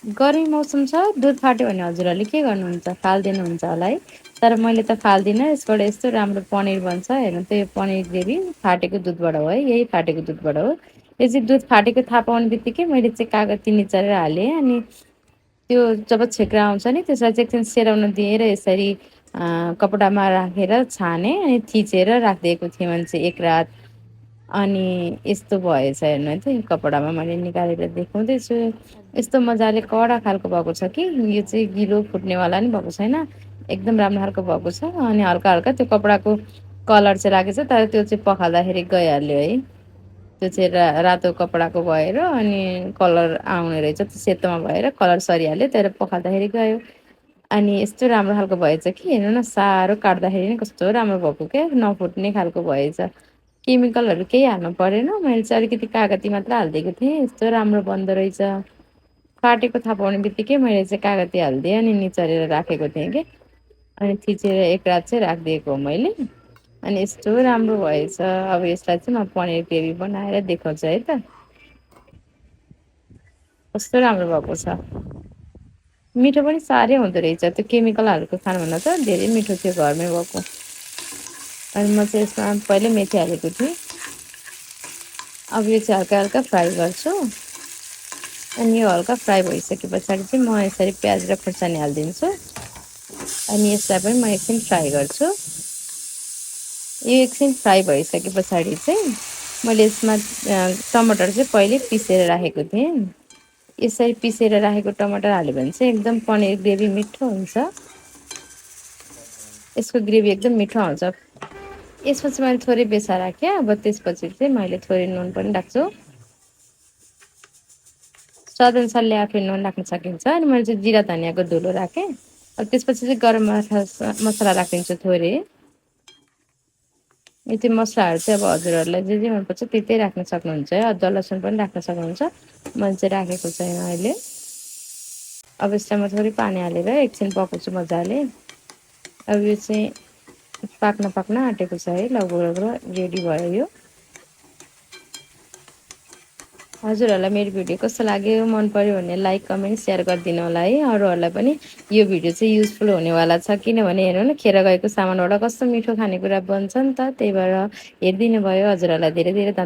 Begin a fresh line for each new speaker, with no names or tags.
गर्मी मौसम छ, दुध फाट्यो भने हजुरहरूले के गर्नुहुन्छ? फालिदिनुहुन्छ होला है। तर मैले त फाल्दिनँ, यसबाट यस्तो राम्रो पनिर बन्छ। हेर्नु त यो पनिर ग्रेभी फाटेको दुधबाट हो है, यही फाटेको दुधबाट हो। यो चाहिँ दुध फाटेको थाहा पाउने बित्तिकै मैले चाहिँ कागती निचोरेर हालेँ। अनि त्यो जब छेक्रा आउँछ नि, त्यसलाई चाहिँ एकछिन सेलाउन दिएर यसरी कपडामा राखेर छाने अनि थिचेर राखिदिएको थिएँ मैले चाहिँ 1 रात। अनि यस्तो भएछ हेर्नु है त, यो कपडामा मैले निकालेर देखाउँदैछु। यस्तो मजाले कडा खालको भएको छ कि यो चाहिँ गिलो फुट्नेवाला नि भएको छैन, एकदम राम्रो खालको भएको छ। अनि हल्का हल्का त्यो कपडाको कलर चाहिँ लागेछ, तर त्यो चाहिँ पखाल्दाखेरि गइहाल्यो है। त्यो चाहिँ रातो कपडाको भएर अनि कलर आउने रहेछ, त्यो सेतोमा भएर कलर सरिहाल्यो, तर पखाल्दाखेरि गयो। अनि यस्तो राम्रो खालको भएछ कि हेर्नु न, साह्रो काट्दाखेरि नि कस्तो राम्रो भएको क्या, नफुट्ने खालको भएछ। केमिकलहरू केही हाल्नु परेन, मैले चाहिँ अलिकति कागती मात्र हालिदिएको थिएँ, यस्तो राम्रो बन्दो रहेछ। फाटेको थाहा पाउने बित्तिकै मैले चाहिँ कागती हालिदिएँ अनि निचोरेर राखेको थिएँ कि, अनि थिचेर 1 रात चाहिँ राखिदिएको हो मैले। अनि यस्तो राम्रो भएछ। अब यसलाई चाहिँ म पनिर ग्रेभी बनाएर देखाउँछु है त, कस्तो राम्रो भएको छ। मिठो पनि साह्रै हुँदो रहेछ, त्यो केमिकल हालेको खानुभन्दा त धेरै मिठो थियो घरमै भएको। अनि म चाहिँ यसमा पहिल्यै मेथी हालेको थिएँ। अब यो चाहिँ हल्का हल्का फ्राई गर्छु। अनि यो हल्का फ्राई भइसके पछाडि चाहिँ म यसरी प्याज र खुर्सानी हालिदिन्छु। अनि यसलाई पनि म एकछिन फ्राई गर्छु। यो एकछिन फ्राई भइसके पछाडि चाहिँ मैले यसमा टमाटर चाहिँ पहिले पिसेर राखेको थिएँ। यसरी पिसेर राखेको टमाटर हाल्यो भने चाहिँ एकदम पनिर ग्रेभी मिठो हुन्छ। यसको ग्रेभी एकदम मिठो आउँछ। यसपछि मैले थोरै बेसा राखेँ। अब त्यसपछि चाहिँ मैले थोरै नुन पनि राख्छु। स्वादअनुसारले आफै नुन राख्न सकिन्छ। अनि मैले चाहिँ जिरा धनियाँको धुलो राखेँ। अब त्यसपछि चाहिँ गरम मसला राखिदिन्छु थोरै। यति मसलाहरू चाहिँ अब हजुरहरूलाई जे जे मनपर्छ त्यतै राख्न सक्नुहुन्छ है। अदुवा लसुन पनि राख्न सक्नुहुन्छ, मैले चाहिँ राखेको छैन अहिले। अब यसलाई म थोरै पानी हालेर एकछिन पकाउँछु मजाले। अब यो चाहिँ पाक्न आँटेको छ है, लगभग रेडी भयो यो। हजुरहरूलाई मेरो भिडियो कस्तो लाग्यो, मन पर्यो भने लाइक कमेन्ट सेयर गरिदिनु होला है। अरूहरूलाई पनि यो भिडियो चाहिँ युजफुल हुनेवाला छ, किनभने हेर्नु न, खेर गएको सामानबाट कस्तो मिठो खानेकुरा बन्छ नि त। त्यही भएर हेरिदिनु भयो। हजुरहरूलाई धेरै धेरै धन्यवाद।